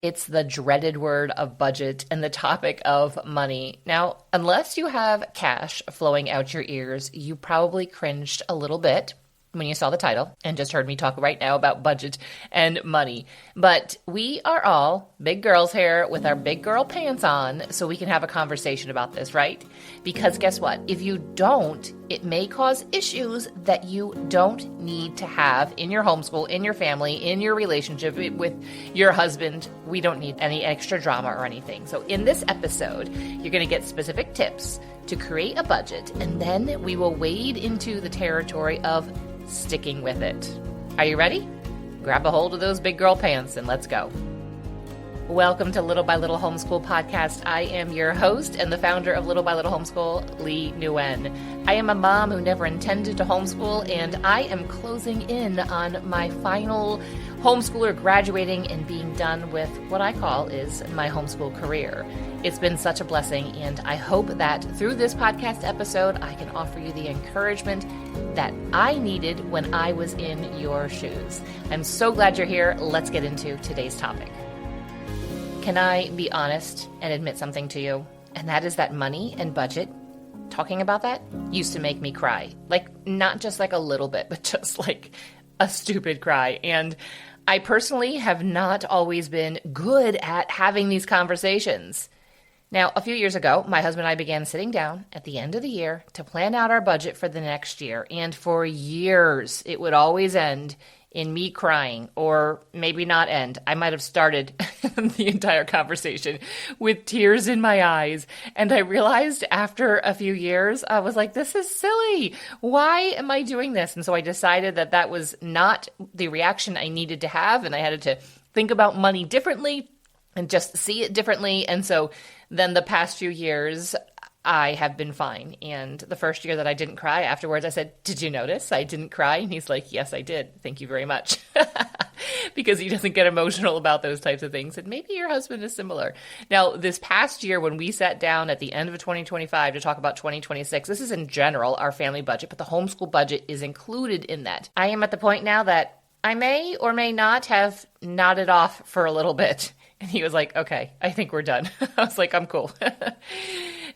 It's the dreaded word of budget and the topic of money. Now, unless you have cash flowing out your ears, you probably cringed a little bit when you saw the title and just heard me talk right now about budget and money. But we are all big girls here with our big girl pants on, so we can have a conversation about this, right? Because guess what? If you don't, it may cause issues that you don't need to have in your homeschool, in your family, in your relationship with your husband. We don't need any extra drama or anything. So in this episode, you're going to get specific tips to create a budget, and then we will wade into the territory of sticking with it. Are you ready? Grab a hold of those big girl pants and let's go. Welcome to Little by Little Homeschool Podcast. I am your host and the founder of Little by Little Homeschool, Leigh Nguyen. I am a mom who never intended to homeschool, and I am closing in on my final homeschooler graduating and being done with what I call is my homeschool career. It's been such a blessing, and I hope that through this podcast episode, I can offer you the encouragement that I needed when I was in your shoes. I'm so glad you're here. Let's get into today's topic. Can I be honest and admit something to you? And that is that money and budget, talking about that, used to make me cry. Like, not just like a little bit, but just like a stupid cry. And I personally have not always been good at having these conversations. Now, a few years ago, my husband and I began sitting down at the end of the year to plan out our budget for the next year. And for years, it would always end in me crying, or maybe not end. I might have started the entire conversation with tears in my eyes. And I realized after a few years, I was like, this is silly. Why am I doing this? And so I decided that that was not the reaction I needed to have. And I had to think about money differently and just see it differently. And so then the past few years, I have been fine. And the first year that I didn't cry, afterwards I said, did you notice I didn't cry? And he's like, yes, I did. Thank you very much. Because he doesn't get emotional about those types of things. And maybe your husband is similar. Now, this past year when we sat down at the end of 2025 to talk about 2026, this is in general our family budget, but the homeschool budget is included in that. I am at the point now that I may or may not have nodded off for a little bit. And he was like, okay, I think we're done. I was like, I'm cool.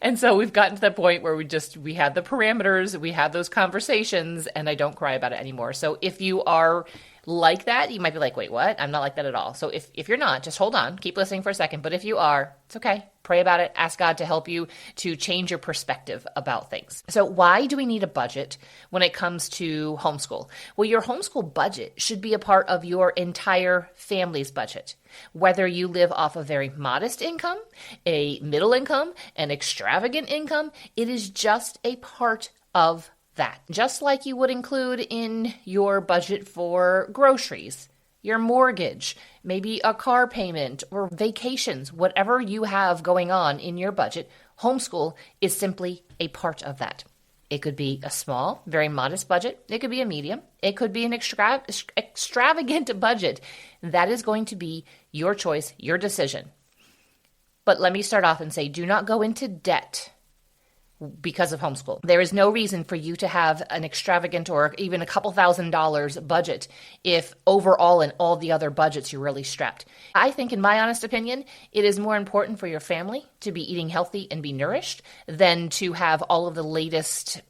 And so we've gotten to the point where we had the parameters, we have those conversations, and I don't cry about it anymore. So if you are like that, you might be like, wait, what? I'm not like that at all. So if you're not, just hold on, keep listening for a second. But if you are, it's okay. Pray about it. Ask God to help you to change your perspective about things. So why do we need a budget when it comes to homeschool? Well, your homeschool budget should be a part of your entire family's budget. Whether you live off a very modest income, a middle income, an extravagant income, it is just a part of that. Just like you would include in your budget for groceries, your mortgage, maybe a car payment or vacations, whatever you have going on in your budget, homeschool is simply a part of that. It could be a small, very modest budget. It could be a medium. It could be an extravagant budget. That is going to be your choice, your decision. But let me start off and say, do not go into debt because of homeschool. There is no reason for you to have an extravagant or even a couple $1,000s budget if overall in all the other budgets you're really strapped. I think, in my honest opinion, it is more important for your family to be eating healthy and be nourished than to have all of the latest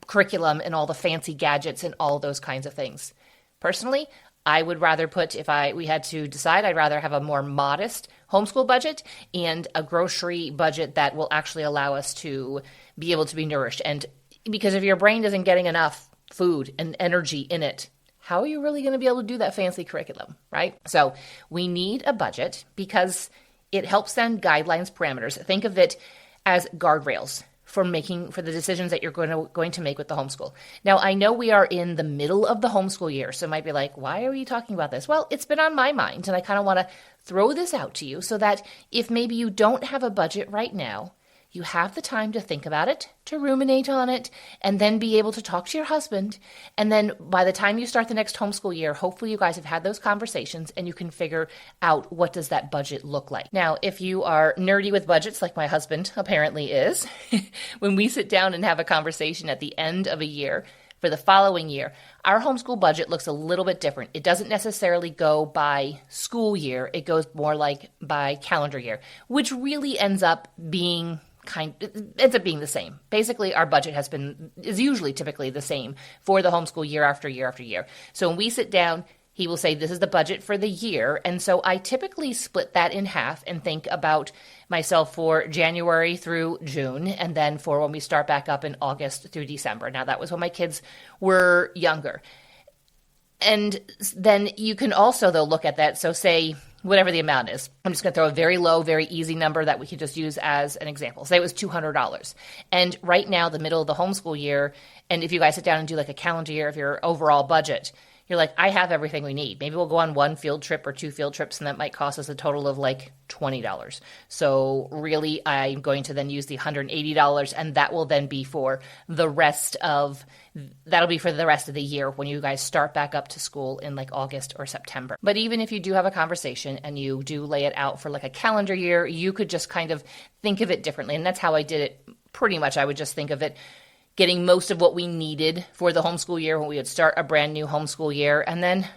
curriculum and all the fancy gadgets and all those kinds of things. Personally, I would rather we had to decide, I'd rather have a more modest homeschool budget and a grocery budget that will actually allow us to be able to be nourished. And because if your brain isn't getting enough food and energy in it, how are you really going to be able to do that fancy curriculum, right? So we need a budget because it helps send guidelines, parameters. Think of it as guardrails for the decisions that you're going to make with the homeschool. Now, I know we are in the middle of the homeschool year, so you might be like, why are you talking about this? Well, it's been on my mind, and I kind of want to throw this out to you so that if maybe you don't have a budget right now, you have the time to think about it, to ruminate on it, and then be able to talk to your husband. And then by the time you start the next homeschool year, hopefully you guys have had those conversations and you can figure out what does that budget look like. Now, if you are nerdy with budgets like my husband apparently is, when we sit down and have a conversation at the end of a year, For the following year, our homeschool budget looks a little bit different. It doesn't necessarily go by school year. It goes more like by calendar year, which really ends up being the same. Basically, our budget is usually typically the same for the homeschool year after year after year. So when we sit down, he will say, this is the budget for the year. And so I typically split that in half and think about myself for January through June, and then for when we start back up in August through December. Now, that was when my kids were younger. And then you can also, though, look at that. So say whatever the amount is. I'm just going to throw a very low, very easy number that we could just use as an example. Say it was $200. And right now, the middle of the homeschool year, and if you guys sit down and do like a calendar year of your overall budget, you're like, I have everything we need. Maybe we'll go on one field trip or two field trips, and that might cost us a total of like $20. So really, I'm going to then use the $180, and that will then be for the rest of the year when you guys start back up to school in like August or September. But even if you do have a conversation and you do lay it out for like a calendar year, you could just kind of think of it differently. And that's how I did it pretty much. I would just think of it getting most of what we needed for the homeschool year when we would start a brand new homeschool year. And then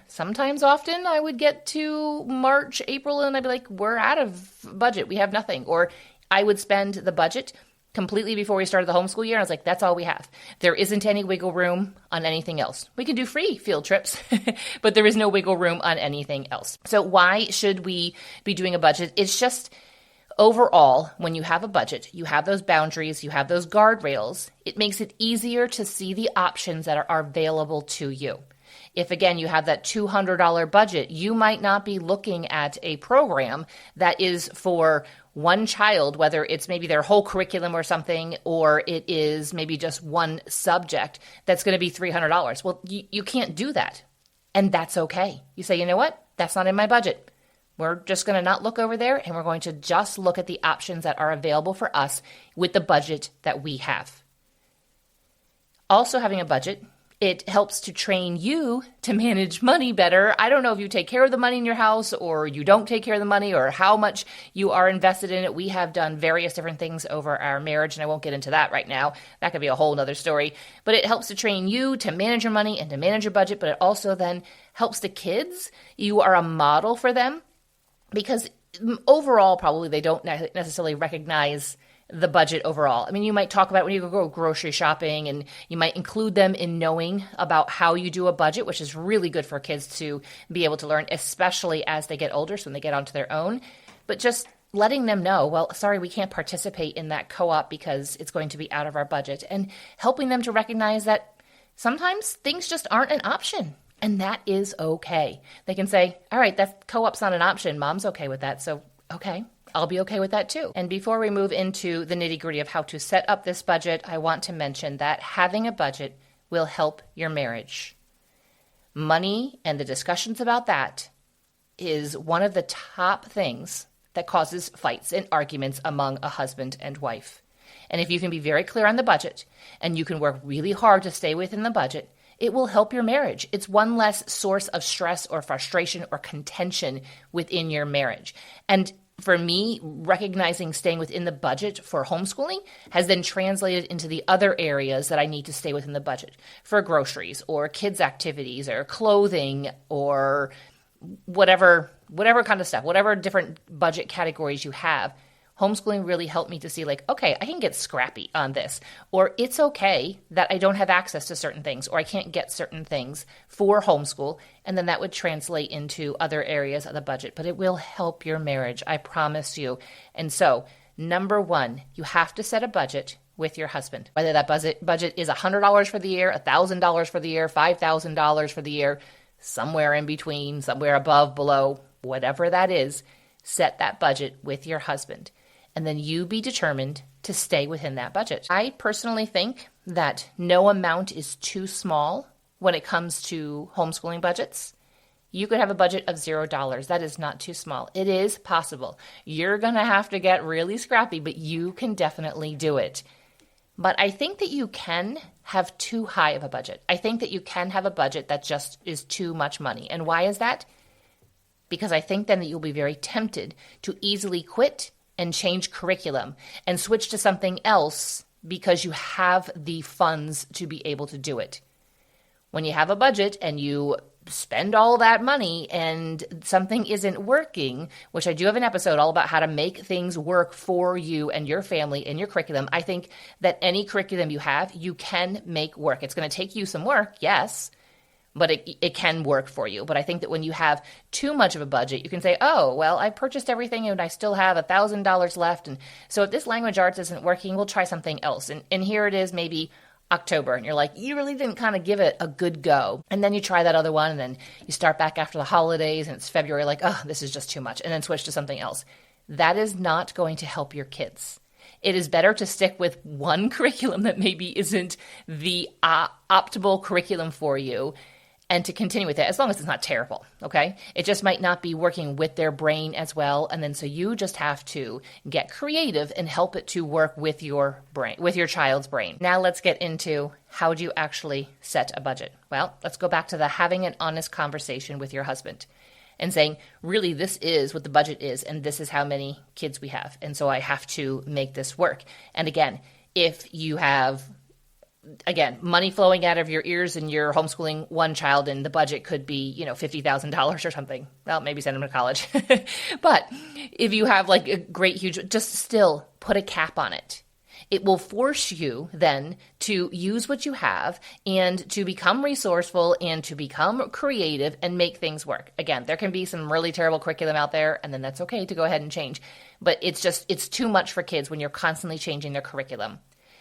often I would get to March, April, and I'd be like, we're out of budget. We have nothing. Or I would spend the budget completely before we started the homeschool year. And I was like, that's all we have. There isn't any wiggle room on anything else. We can do free field trips, but there is no wiggle room on anything else. So why should we be doing a budget? It's just overall, when you have a budget, you have those boundaries, you have those guardrails, it makes it easier to see the options that are available to you. If, again, you have that $200 budget, you might not be looking at a program that is for one child, whether it's maybe their whole curriculum or something, or it is maybe just one subject that's going to be $300. Well, you can't do that. And that's okay. You say, you know what? That's not in my budget. We're just going to not look over there, and we're going to just look at the options that are available for us with the budget that we have. Also, having a budget, it helps to train you to manage money better. I don't know if you take care of the money in your house or you don't take care of the money or how much you are invested in it. We have done various different things over our marriage, and I won't get into that right now. That could be a whole nother story. But it helps to train you to manage your money and to manage your budget, but it also then helps the kids. You are a model for them. Because overall, probably they don't necessarily recognize the budget overall. I mean, you might talk about when you go grocery shopping, and you might include them in knowing about how you do a budget, which is really good for kids to be able to learn, especially as they get older, so when they get onto their own. But just letting them know, well, sorry, we can't participate in that co-op because it's going to be out of our budget, and helping them to recognize that sometimes things just aren't an option. And that is okay. They can say, all right, that co-op's not an option. Mom's okay with that. So, okay, I'll be okay with that too. And before we move into the nitty-gritty of how to set up this budget, I want to mention that having a budget will help your marriage. Money and the discussions about that is one of the top things that causes fights and arguments among a husband and wife. And if you can be very clear on the budget, and you can work really hard to stay within the budget, it will help your marriage. It's one less source of stress or frustration or contention within your marriage. And for me, recognizing staying within the budget for homeschooling has then translated into the other areas that I need to stay within the budget for groceries or kids' activities or clothing or whatever kind of stuff, whatever different budget categories you have. Homeschooling really helped me to see like, okay, I can get scrappy on this, or it's okay that I don't have access to certain things, or I can't get certain things for homeschool. And then that would translate into other areas of the budget, but it will help your marriage. I promise you. And so, number one, you have to set a budget with your husband, whether that budget is $100 for the year, $1,000 for the year, $5,000 for the year, somewhere in between, somewhere above, below, whatever that is, set that budget with your husband. And then you be determined to stay within that budget. I personally think that no amount is too small when it comes to homeschooling budgets. You could have a budget of $0. That is not too small. It is possible. You're going to have to get really scrappy, but you can definitely do it. But I think that you can have too high of a budget. I think that you can have a budget that just is too much money. And why is that? Because I think then that you'll be very tempted to easily quit and change curriculum and switch to something else because you have the funds to be able to do it. When you have a budget and you spend all that money and something isn't working, which I do have an episode all about how to make things work for you and your family and your curriculum. I think that any curriculum you have, you can make work. It's going to take you some work, yes, but it can work for you. But I think that when you have too much of a budget, you can say, oh, well, I purchased everything and I still have $1,000 left. And so if this language arts isn't working, we'll try something else. And here it is, maybe October, and you're like, you really didn't kind of give it a good go. And then you try that other one, and then you start back after the holidays, and it's February, like, oh, this is just too much, and then switch to something else. That is not going to help your kids. It is better to stick with one curriculum that maybe isn't the optimal curriculum for you, and to continue with it, as long as it's not terrible, okay? It just might not be working with their brain as well, and then so you just have to get creative and help it to work with your brain, with your child's brain. Now let's get into how do you actually set a budget? Well, let's go back to the having an honest conversation with your husband and saying, really, this is what the budget is, and this is how many kids we have, and so I have to make this work. And again, if you have money flowing out of your ears and you're homeschooling one child and the budget could be, $50,000 or something. Well, maybe send them to college. But if you have like a great, huge, just still put a cap on it. It will force you then to use what you have and to become resourceful and to become creative and make things work. Again, there can be some really terrible curriculum out there, and then that's okay to go ahead and change. But it's too much for kids when you're constantly changing their curriculum.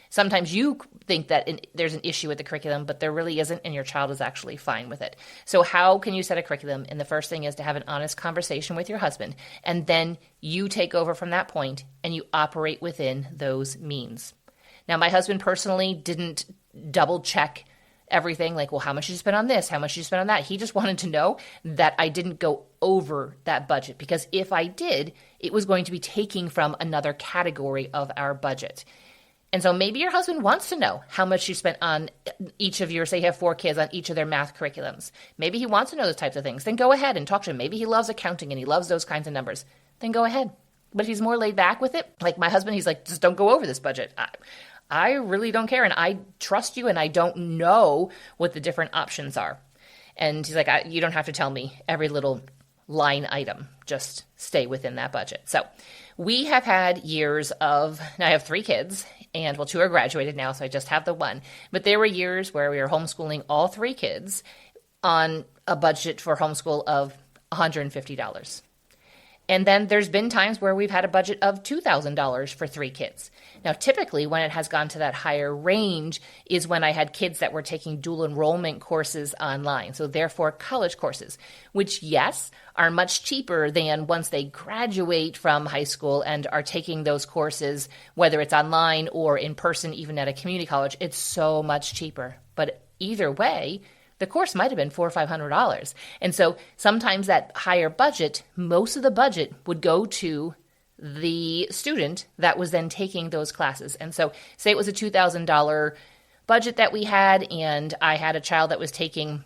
Sometimes you think that there's an issue with the curriculum, but there really isn't, and your child is actually fine with it. So how can you set a curriculum? And the first thing is to have an honest conversation with your husband, and then you take over from that point, and you operate within those means. Now, my husband personally didn't double check everything, like, well, how much did you spend on this? How much did you spend on that? He just wanted to know that I didn't go over that budget, because if I did, it was going to be taking from another category of our budget. And so maybe your husband wants to know how much you spent on each of your, say you have 4 kids, on each of their math curriculums. Maybe he wants to know those types of things. Then go ahead and talk to him. Maybe he loves accounting and he loves those kinds of numbers. Then go ahead. But if he's more laid back with it, like my husband, he's like, just don't go over this budget. I really don't care, and I trust you, and I don't know what the different options are. And he's like, you don't have to tell me every little line item. Just stay within that budget. So we have had years of, now I have 3 kids, and 2 are graduated now, so I just have the one. But there were years where we were homeschooling all 3 kids on a budget for homeschool of $150. And then there's been times where we've had a budget of $2,000 for 3 kids. Now, typically when it has gone to that higher range is when I had kids that were taking dual enrollment courses online. So therefore college courses, which yes, are much cheaper than once they graduate from high school and are taking those courses, whether it's online or in person, even at a community college, it's so much cheaper. But either way, the course might have been $400 or $500. And so sometimes that higher budget, most of the budget would go to the student that was then taking those classes. And so say it was a $2,000 budget that we had, and I had a child that was taking,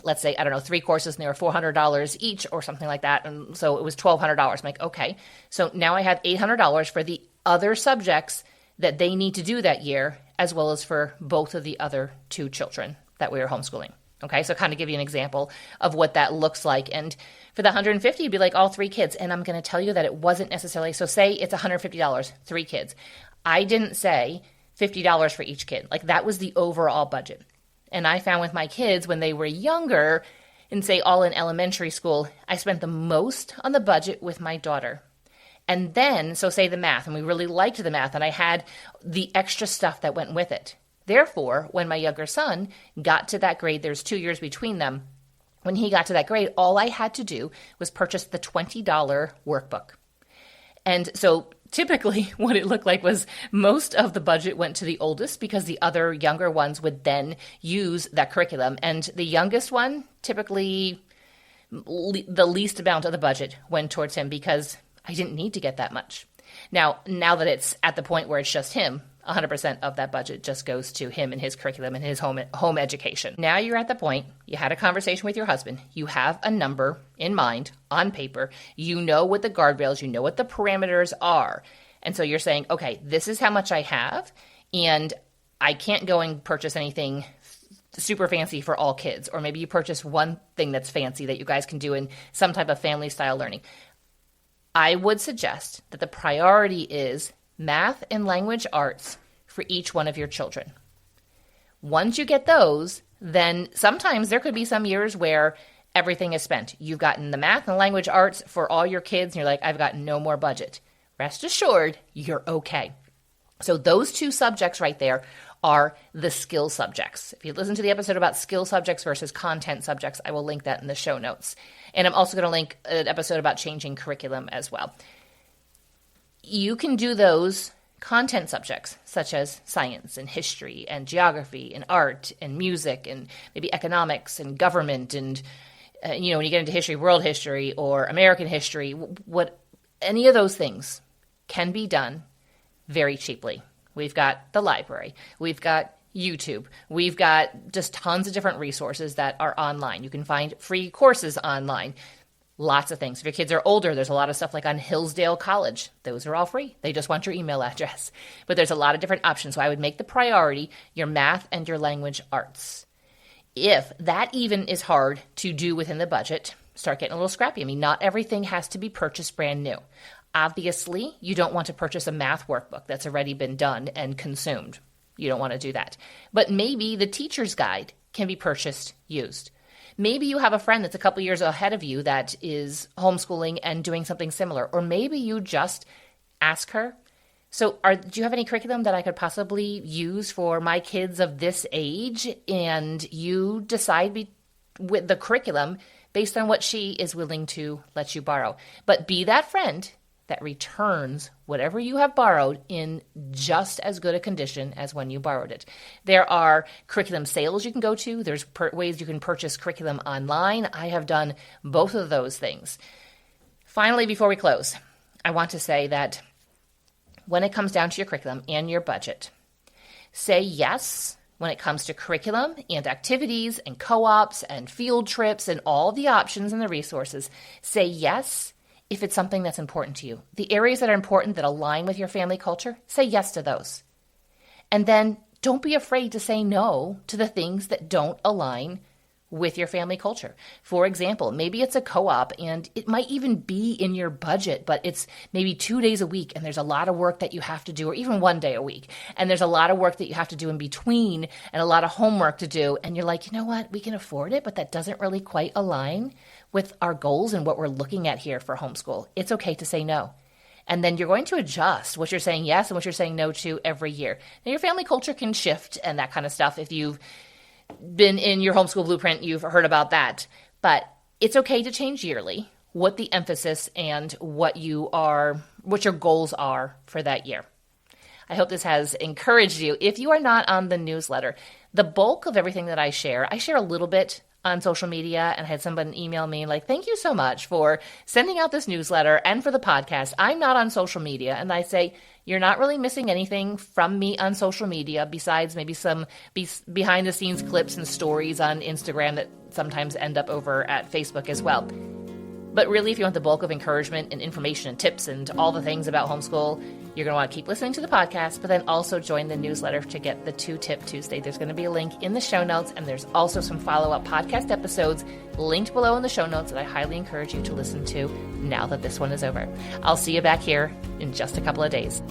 let's say, 3 courses, and they were $400 each or something like that. And so it was $1,200. I'm like, okay, so now I have $800 for the other subjects that they need to do that year, as well as for both of the other 2 children that we were homeschooling. Okay, so kind of give you an example of what that looks like. And for the $150, it'd be like all 3 kids. And I'm going to tell you that it wasn't necessarily, so say it's $150, 3 kids. I didn't say $50 for each kid. Like that was the overall budget. And I found with my kids when they were younger, and say all in elementary school, I spent the most on the budget with my daughter. And then, so say the math, and we really liked the math, and I had the extra stuff that went with it. Therefore, when my younger son got to that grade, there's 2 years between them. When he got to that grade, all I had to do was purchase the $20 workbook. And so typically what it looked like was most of the budget went to the oldest, because the other younger ones would then use that curriculum. And the youngest one, typically the least amount of the budget went towards him, because I didn't need to get that much. Now that it's at the point where it's just him, 100% of that budget just goes to him and his curriculum and his home education. Now you're at the point, you had a conversation with your husband, you have a number in mind on paper, you know what the guardrails, you know what the parameters are. And so you're saying, okay, this is how much I have, and I can't go and purchase anything super fancy for all kids, or maybe you purchase one thing that's fancy that you guys can do in some type of family style learning. I would suggest that the priority is math and language arts for each one of your children. Once you get those, then sometimes there could be some years where everything is spent. You've gotten the math and language arts for all your kids, and you're like, I've got no more budget. Rest assured, you're okay. So those two subjects right there are the skill subjects. If you listen to the episode about skill subjects versus content subjects, I will link that in the show notes. And I'm also going to link an episode about changing curriculum as well. You can do those content subjects such as science and history and geography and art and music and maybe economics and government and, when you get into history, world history or American history, any of those things can be done very cheaply. We've got the library. We've got YouTube. We've got just tons of different resources that are online. You can find free courses online. Lots of things. If your kids are older, there's a lot of stuff like on Hillsdale College. Those are all free. They just want your email address. But there's a lot of different options. So I would make the priority your math and your language arts. If that even is hard to do within the budget, start getting a little scrappy. I mean, not everything has to be purchased brand new. Obviously, you don't want to purchase a math workbook that's already been done and consumed. You don't want to do that. But maybe the teacher's guide can be purchased used. Maybe you have a friend that's a couple years ahead of you that is homeschooling and doing something similar. Or maybe you just ask her, so do you have any curriculum that I could possibly use for my kids of this age? And you decide with the curriculum based on what she is willing to let you borrow. But be that friend that returns whatever you have borrowed in just as good a condition as when you borrowed it. There are curriculum sales you can go to. There's ways you can purchase curriculum online. I have done both of those things. Finally, before we close, I want to say that when it comes down to your curriculum and your budget, say yes when it comes to curriculum and activities and co-ops and field trips and all the options and the resources. Say yes if it's something that's important to you. The areas that are important that align with your family culture, say yes to those. And then don't be afraid to say no to the things that don't align with your family culture. For example, maybe it's a co-op and it might even be in your budget, but it's maybe 2 days a week and there's a lot of work that you have to do, or even 1 day a week. And there's a lot of work that you have to do in between and a lot of homework to do. And you're like, you know what? We can afford it, but that doesn't really quite align with our goals and what we're looking at here for homeschool. It's okay to say no. And then you're going to adjust what you're saying yes and what you're saying no to every year. Now, your family culture can shift and that kind of stuff. If you've been in your homeschool blueprint, you've heard about that. But it's okay to change yearly what the emphasis and what your goals are for that year. I hope this has encouraged you. If you are not on the newsletter, the bulk of everything that I share a little bit on social media, and I had someone email me like, thank you so much for sending out this newsletter and for the podcast. I'm not on social media. And I say, you're not really missing anything from me on social media besides maybe some behind the scenes clips and stories on Instagram that sometimes end up over at Facebook as well. But really, if you want the bulk of encouragement and information and tips and all the things about homeschool, you're going to want to keep listening to the podcast, but then also join the newsletter to get the 2-Tip Tuesday. There's going to be a link in the show notes, and there's also some follow-up podcast episodes linked below in the show notes that I highly encourage you to listen to now that this one is over. I'll see you back here in just a couple of days.